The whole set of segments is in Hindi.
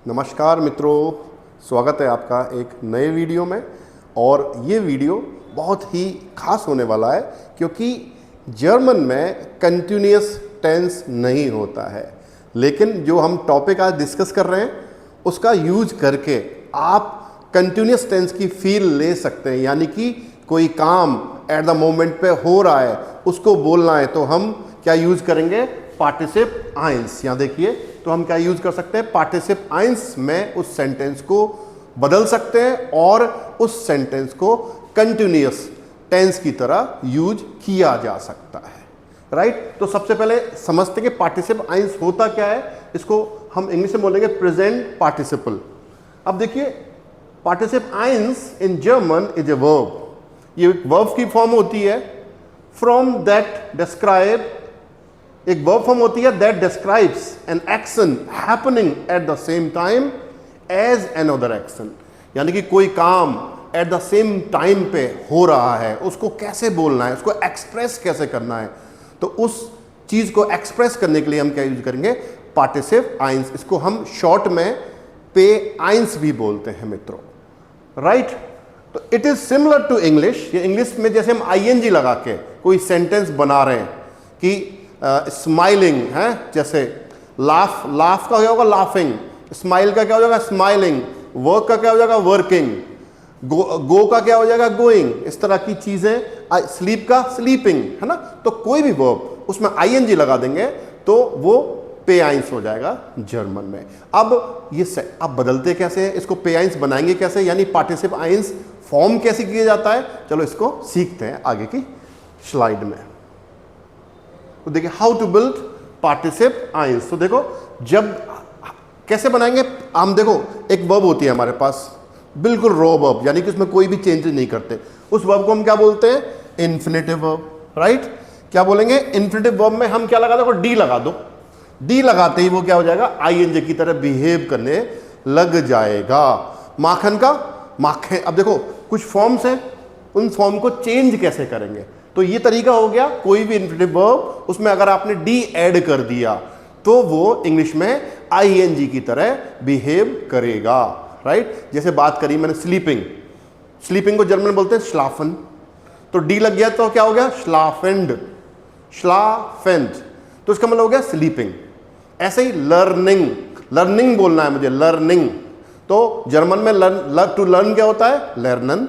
नमस्कार मित्रों, स्वागत है आपका एक नए वीडियो में। और ये वीडियो बहुत ही खास होने वाला है क्योंकि जर्मन में कंटिन्यूअस टेंस नहीं होता है, लेकिन जो हम टॉपिक आज डिस्कस कर रहे हैं उसका यूज करके आप कंटिन्यूअस टेंस की फील ले सकते हैं। यानी कि कोई काम एट द मोमेंट पे हो रहा है, उसको बोलना है तो हम क्या यूज करेंगे? पार्टिसिप आइंस। यहाँ देखिए, तो हम क्या यूज कर सकते हैं? पार्टिसिप आइंस में उस सेंटेंस को बदल सकते हैं और उस सेंटेंस को कंटिन्यूअस टेंस की तरह यूज किया जा सकता है। राइट? तो सबसे पहले समझते हैं कि पार्टिसिप आइंस होता क्या है। इसको हम इंग्लिश में बोलेंगे प्रेजेंट पार्टिसिपल। अब देखिए, पार्टिसिप आइंस in German is a verb. ये वर्ब की फॉर्म होती है फ्रॉम दैट डिस्क्राइब। एक वर्ब फॉर्म होती है that describes an action happening at the same time as another action. यानी कि कोई काम एट द सेम टाइम पे हो रहा है, उसको कैसे बोलना है, उसको एक्सप्रेस कैसे करना है। तो उस चीज को एक्सप्रेस करने के लिए हम क्या यूज करेंगे? पार्टिसिप आइंस। इसको हम शॉर्ट में पे आइंस भी बोलते हैं मित्रों। राइट? तो it is similar to English. ये इंग्लिश में जैसे हम आईएनजी लगा के कोई सेंटेंस बना रहे हैं कि स्माइलिंग है, जैसे लाफ, लाफ का क्या होगा? लाफिंग। स्माइल का क्या हो जाएगा? स्माइलिंग। वर्क का क्या हो जाएगा? वर्किंग। गो का क्या हो जाएगा? गोइंग। इस तरह की चीजें। स्लीप का स्लीपिंग, है ना? तो कोई भी वर्ब उसमें आईएनजी लगा देंगे तो वो पे आइंस हो जाएगा जर्मन में। अब ये अब बदलते कैसे हैं? इसको पे आइंस बनाएंगे कैसे? यानी पार्टिसिप आइंस फॉर्म कैसे किया जाता है? चलो इसको सीखते हैं आगे की स्लाइड में। तो देखिए, हाउ टू बिल्ड पार्टिसिप आइंस। तो देखो, जब कैसे बनाएंगे हम, देखो एक वर्ब होती है हमारे पास, बिल्कुल रॉ वर्ब, यानी कि उसमें कोई भी चेंज नहीं करते। उस वर्ब को हम क्या बोलते हैं? Infinitive verb. राइट? क्या बोलेंगे? इन्फिनेटिव वर्ब में हम क्या लगा दो? डी लगा दो। डी लगाते ही वो क्या हो जाएगा? आईएनजी की तरह बिहेव करने लग जाएगा। माखन का माखे। अब देखो, कुछ फॉर्म्स हैं, उन फॉर्म को चेंज कैसे करेंगे? तो ये तरीका हो गया, कोई भी इन्फिनेटिव वर्ब उसमें अगर आपने डी ऐड कर दिया तो वो इंग्लिश में आईएनजी की तरह बिहेव करेगा। राइट? जैसे बात करी मैंने स्लीपिंग। स्लीपिंग को जर्मन में बोलते हैं श्लाफन। तो डी लग गया तो क्या हो गया? श्लाफेंड। श्लाफेंड। तो इसका मतलब हो गया स्लीपिंग। ऐसे ही लर्निंग। लर्निंग बोलना है मुझे, लर्निंग। तो जर्मन में टू लर्न क्या होता है? लर्नन।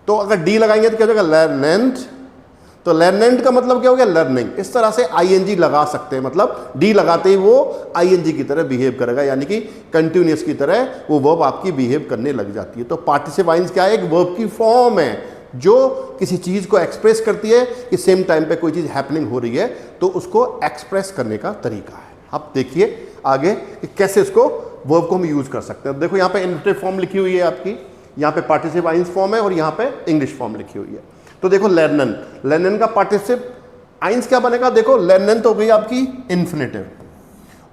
तो अगर डी लगाएंगे तो क्या हो जाएगा? लर्नेंट। तो लर्नेंट का मतलब क्या हो गया? लर्निंग। इस तरह से आईएनजी लगा सकते हैं, मतलब डी लगाते ही वो आईएनजी की तरह बिहेव करेगा, यानी कि कंटिन्यूअस की तरह वो वर्ब आपकी बिहेव करने लग जाती है। तो पार्टिसिप आइंस क्या है? एक वर्ब की फॉर्म है जो किसी चीज को एक्सप्रेस करती है कि सेम टाइम पे कोई चीज हैपनिंग हो रही है, तो उसको एक्सप्रेस करने का तरीका है। अब देखिए आगे कि कैसे इसको वर्ब को हम यूज कर सकते हैं। देखो, यहाँ पे इन्फिनेटिव फॉर्म लिखी हुई है आपकी, यहाँ पे पार्टिसिप आइंस फॉर्म है और यहाँ पे इंग्लिश फॉर्म लिखी हुई है। तो देखो, लर्नन। लर्नन का पार्टिसिप आइंस क्या बनेगा? देखो, लर्नन तो हो गई आपकी इन्फिनेटिव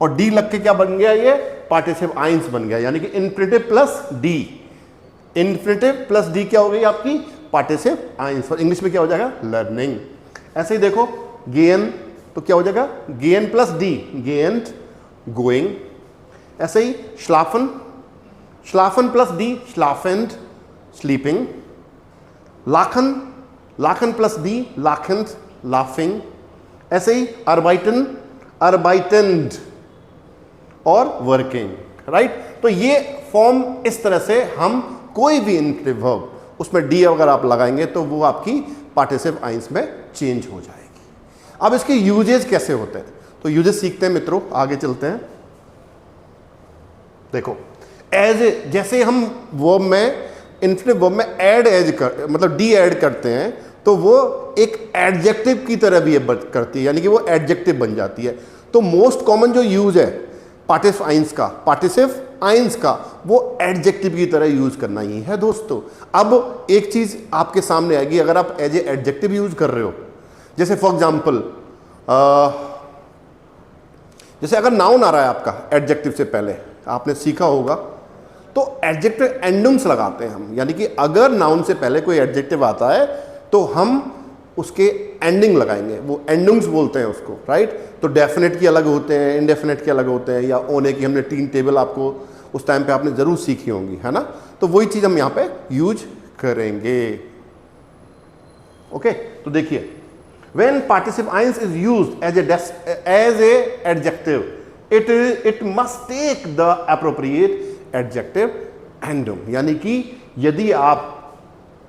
और डी लग के क्या बन गया? ये पार्टिसिप आइंस बन गया, यानी कि infinitive plus D. Infinitive plus D क्या हो गई आपकी? पार्टिसिप आइंस। और इंग्लिश में क्या हो जाएगा? लर्निंग। ऐसे ही देखो, गेन तो क्या हो जाएगा? गेन प्लस डी, गेंट, गोइंग। ऐसे ही श्लाफन, श्लाफन प्लस डी, श्लाफेंड, स्लीपिंग। लाखन, लाखन प्लस डी, लाखेंट, लाफिंग। ऐसे ही अर्बाइटन, अर्बाइटेंड और वर्किंग। राइट? तो ये फॉर्म इस तरह से हम कोई भी इन्फिनेटिव वर्ब उसमें डी अगर आप लगाएंगे तो वो आपकी पार्टिसिप आइंस में चेंज हो जाएगी। अब इसके यूजेस कैसे होते हैं? तो यूजेस सीखते हैं मित्रों, आगे चलते हैं। देखो, जैसे हम वर्ब में, इन्फिनेटिव वर्ब में मतलब डी ऐड करते हैं तो वो एक एडजेक्टिव की तरह भी करती है, यानी कि वो एडजेक्टिव बन जाती है। तो मोस्ट कॉमन जो यूज है पार्टिसिप आइंस का वो एडजेक्टिव की तरह यूज करना ही है दोस्तों। अब एक चीज आपके सामने आएगी, अगर आप एज ए एडजेक्टिव यूज कर रहे हो, जैसे फॉर एग्जाम्पल जैसे अगर नाउन आ रहा है आपका एडजेक्टिव से पहले, आपने सीखा होगा, तो एडजेक्टिव एंडुंग्स लगाते हैं हम। यानी कि अगर नाउन से पहले कोई एडजेक्टिव आता है तो हम उसके एंडिंग लगाएंगे, वो एंडिंग्स बोलते हैं उसको, राइट। तो डेफिनेट की अलग होते हैं, इनडेफिनेट के अलग होते हैं, या होने की हमने 3 टेबल आपको उस टाइम पे आपने जरूर सीखी होंगी, है ना। तो वही चीज हम यहाँ पे यूज करेंगे। ओके, तो देखिए when participants is used as a adjective, it must take the appropriate adjective ending। यानी कि यदि आप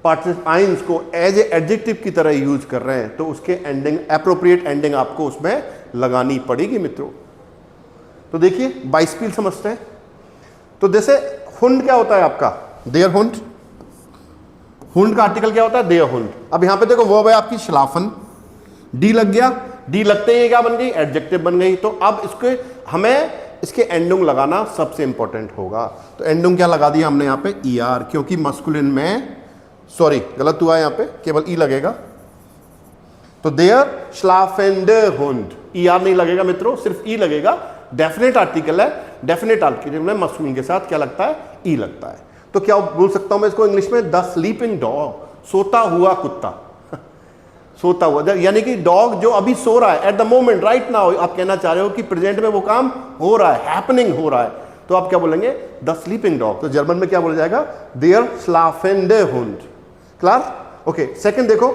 पार्टिसिपेंट्स को एज ए एडजेक्टिव की तरह यूज कर रहे हैं तो उसके एंडिंग, एप्रोप्रिएट एंडिंग आपको उसमें लगानी पड़ेगी मित्रों। तो देखिए बाइस्पील समझते हैं। तो जैसे हुंड क्या होता है आपका, देयर हुंड। हुंड का आर्टिकल क्या होता है, देयर हुंड। अब यहां पे देखो वर्ब है आपकी श्लाफन, डी लग गया, डी लगते ही क्या बन गई, एडजेक्टिव बन गई। तो अब इसके हमें इसके एंडिंग लगाना सबसे इंपॉर्टेंट होगा। तो एंडिंग क्या लगा दिया हमने यहाँ पे, ई आर, क्योंकि मस्कुलिन में, सॉरी गलत हुआ यहाँ पे, केवल ई लगेगा। तो देयर श्लाफेंडर हुंड, ई आर नहीं लगेगा मित्रों, सिर्फ ई लगेगा। डेफिनेट आर्टिकल है, डेफिनेट आर्टिकल में मस्कुलिन के साथ क्या लगता है, ई लगता है। तो क्या बोल सकता हूं मैं इसको इंग्लिश में, द स्लीपिंग डॉग, सोता हुआ कुत्ता। सोता हुआ, यानी कि डॉग जो अभी सो रहा है, at the moment, right now. आप कहना चाह रहे हो कि प्रेजेंट में वो काम हो रहा है, हैपनिंग हो रहा है। तो आप क्या बोलेंगे, द स्लीपिंग डॉग। तो जर्मन में क्या बोला जाएगा, देयर स्लाफेंडर हुंड। क्लियर? ओके, सेकंड देखो,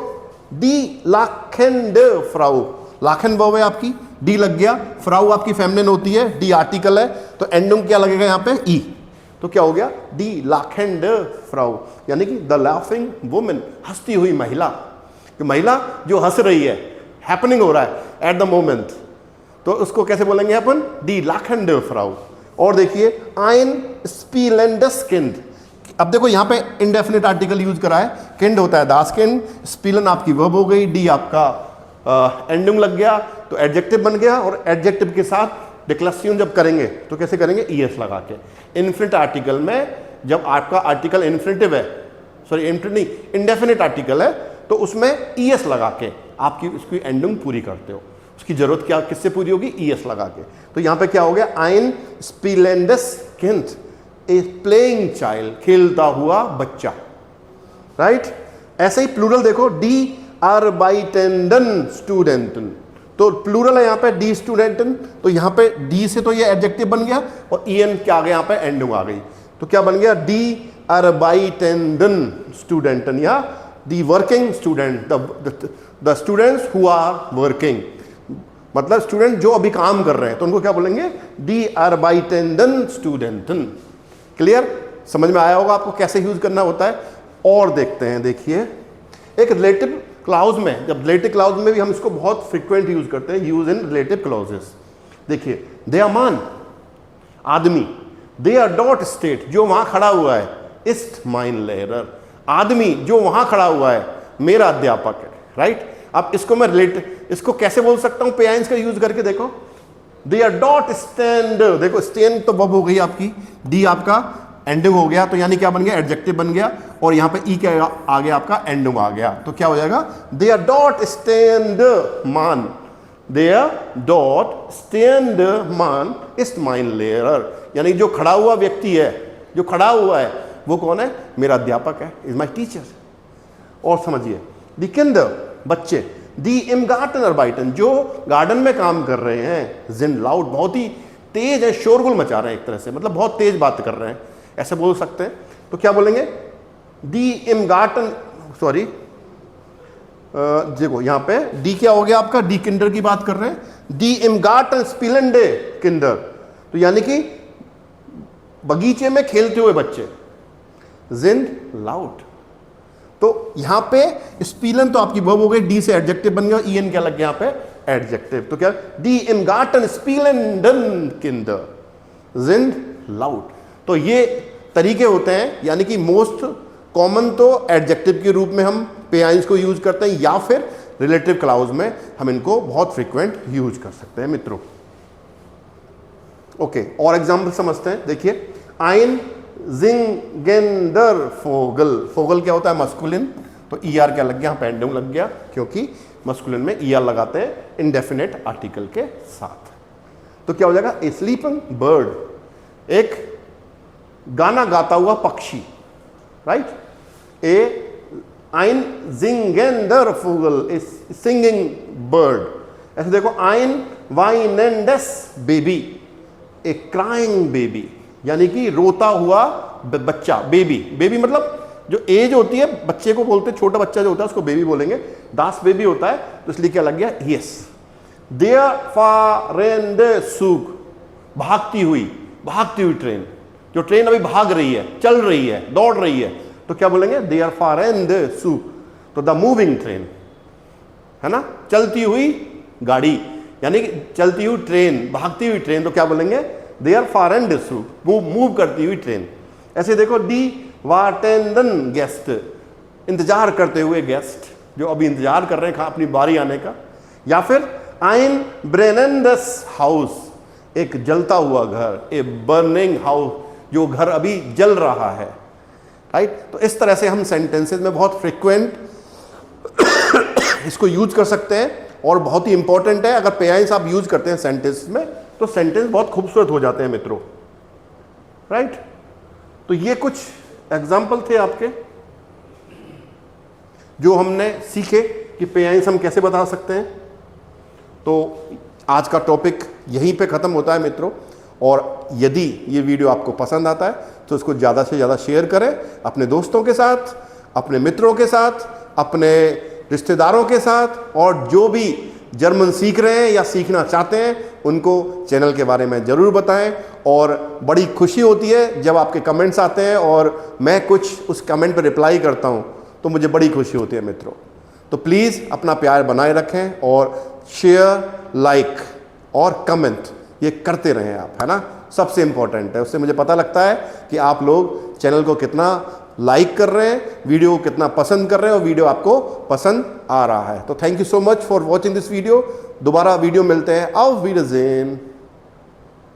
डी लाखेंडर फ्राउ। लाखेन वर्ब है आपकी, डी लग गया, फ्राउ आपकी फेमिनिन होती है, डी आर्टिकल है, तो एंडिंग क्या लगेगा यहाँ पे, ई। तो क्या हो गया, डी लाखेंडर फ्राउ, यानी कि द लाफिंग वुमन, हंसती हुई महिला। कि महिला जो हंस रही है, हैपनिंग हो रहा है एट द मोमेंट, तो उसको कैसे बोलेंगे अपन, डी लाखेंडर फ्राउ। और देखिए आइन स्पीलेंडस किंड। अब देखो यहाँ पे इंडेफिनिट आर्टिकल यूज करा है, किंड होता है दास किंड, स्पीलन आपकी वर्ब हो गई, डी आपका एंडिंग लग गया तो एडजेक्टिव बन गया। और एडजेक्टिव के साथ डिक्लेरेशन जब करेंगे तो कैसे करेंगे, ईएस लगा के। इन्फिनिट आर्टिकल में जब आपका आर्टिकल इन्फिनिटिव है, सॉरी इन्फिनिट नहीं, इंडेफिनिट आर्टिकल है, तो उसमें ईएस लगा के आपकी उसकी एंडिंग पूरी करते हो। उसकी जरूरत क्या, किससे पूरी होगी, ईएस लगा के। तो यहाँ पे क्या हो गया, आइन स्पीलेंडस किंड, ए प्लेइंग चाइल्ड, खेलता हुआ बच्चा, राइट। ऐसे ही प्लूरल देखो, डी आर्बाइटेंडन स्टूडेंटन। तो प्लूरल है यहाँ पे, डी स्टूडेंटन, तो यहाँ पे डी से तो ये एडजेक्टिव बन गया और ईएन क्या आ गया, यहाँ पे एंडिंग आ गई। तो क्या बन गया, डी आर्बाइटेंडन स्टूडेंटन, या the working student, the students who are working, मतलब स्टूडेंट जो अभी काम कर रहे हैं, तो उनको क्या बोलेंगे, डी आर्बाइटेंडन स्टूडेंटन। क्लियर? समझ में आया होगा आपको कैसे यूज करना होता है। और देखते हैं, देखिए एक रिलेटिव क्लाउज में, जब रिलेटिव क्लाउज में भी हम इसको बहुत फ्रीक्वेंट यूज करते हैं, यूज इन रिलेटिव क्लाउजेस। देखिए दे आर मान, आदमी, दे आर डॉट स्टेट, जो वहां खड़ा हुआ है, इस्ट माइन लेयर, आदमी जो वहां खड़ा हुआ है मेरा अध्यापक है, राइट। अब इसको मैं इसको कैसे बोल सकता हूं, पेआइंस का यूज करके देखो, दे आर डॉट स्टैंड, देखो स्टैंड तो बब हो गई आपकी, डी आपका एंडिंग हो गया, तो यानी क्या बन गया, एडजेक्टिव बन गया। और यहां पे ई क्या आ गया आपका, एंडिंग आ गया। तो क्या हो जाएगा, दे आर डॉट स्टैंड मान, दे आर डॉट स्टैंड मान इस्ट माइन लेयर, यानी जो खड़ा हुआ व्यक्ति है, जो खड़ा हुआ है वो कौन है, मेरा अध्यापक है, इज माई टीचर। और समझिए दी किंडर, बच्चे, दी इम गार्टन अर्बाइटन, जो गार्डन में काम कर रहे हैं, जिन लाउड, बहुत ही तेज है, शोरगुल मचा रहे हैं एक तरह से, मतलब बहुत तेज बात कर रहे हैं, ऐसे बोल सकते हैं। तो क्या बोलेंगे, दी इम गार्टन, सॉरी देखो यहां पे डी क्या हो गया आपका, डी किंडर की बात कर रहे हैं, दी इम गार्टन स्पिलेंडे किंडर, तो यानी कि बगीचे में खेलते हुए बच्चे, जिंड लाउड। तो यहां पे स्पीलन तो आपकी वर्ब हो गई, डी से एडजेक्टिव बन गया, ईएन क्या लग गया यहां पे, एडजेक्टिव। तो क्या, डी इम गार्टन स्पीलेंडन किंडर, जिंड लाउड। तो ये तरीके होते हैं, यानी कि मोस्ट कॉमन तो एडजेक्टिव के रूप में हम पेआइंस को यूज करते हैं, या फिर रिलेटिव क्लाउज में हम इनको बहुत फ्रीक्वेंट यूज कर सकते हैं मित्रों। ओके, और एग्जाम्पल समझते हैं। देखिए आइन जिंगेंडर फोगल, फोगल क्या होता है, मस्कुलिन, तो ई आर क्या लग गया, पेंडुम लग गया, क्योंकि मस्कुलिन में ई आर लगाते हैं इंडेफिनेट आर्टिकल के साथ। तो क्या हो जाएगा, ए स्लीपिंग बर्ड, एक गाना गाता हुआ पक्षी, राइट। ए आइन जिंगेंडर फोगल, ए सिंगिंग बर्ड। ऐसे देखो आइन वाइनेंडस बेबी, ए क्राइंग बेबी, यानी कि रोता हुआ बच्चा, बेबी। बेबी मतलब जो एज होती है बच्चे को बोलते हैं, छोटा बच्चा जो होता है उसको बेबी बोलेंगे, दास बेबी होता है, तो इसलिए क्या लग गया, यस। देयर फारेंड सूग, भागती हुई ट्रेन, जो ट्रेन अभी भाग रही है, चल रही है, दौड़ रही है, तो क्या बोलेंगे, देयर फारेंड सूग। तो द मूविंग ट्रेन है ना, चलती हुई गाड़ी, यानी कि चलती हुई ट्रेन, भागती हुई ट्रेन, तो क्या बोलेंगे, देयर फारेंड सूग, मूव करती हुई ट्रेन। ऐसे देखो, दी वाटेंडन गेस्ट, इंतजार करते हुए गेस्ट, जो अभी इंतजार कर रहे हैं अपनी बारी आने का। या फिर आइन ब्रेनेंडस हाउस, एक जलता हुआ घर, ए बर्निंग हाउस, जो घर अभी जल रहा है, राइट। तो इस तरह से हम सेंटेंसेस में बहुत फ्रिक्वेंट इसको यूज कर सकते हैं, और बहुत ही इंपॉर्टेंट है। अगर पेआइंस आप यूज करते हैं सेंटेंस में, तो सेंटेंस बहुत खूबसूरत हो जाते हैं मित्रों, राइट। तो ये कुछ एग्जाम्पल थे आपके जो हमने सीखे कि पेआइंस हम कैसे बता सकते हैं। तो आज का टॉपिक यहीं पे ख़त्म होता है मित्रों, और यदि ये वीडियो आपको पसंद आता है तो इसको ज़्यादा से ज़्यादा शेयर करें अपने दोस्तों के साथ, अपने मित्रों के साथ, अपने रिश्तेदारों के साथ, और जो भी जर्मन सीख रहे हैं या सीखना चाहते हैं उनको चैनल के बारे में ज़रूर बताएं। और बड़ी खुशी होती है जब आपके कमेंट्स आते हैं और मैं कुछ उस कमेंट पर रिप्लाई करता हूं, तो मुझे बड़ी खुशी होती है मित्रों। तो प्लीज़ अपना प्यार बनाए रखें, और शेयर, लाइक और कमेंट ये करते रहें आप, है ना, सबसे इम्पॉर्टेंट है। उससे मुझे पता लगता है कि आप लोग चैनल को कितना लाइक कर रहे हैं, वीडियो को कितना पसंद कर रहे हैं, और वीडियो आपको पसंद आ रहा है। तो thank you so much for watching this video. दोबारा वीडियो मिलते हैं, auf Wiedersehen।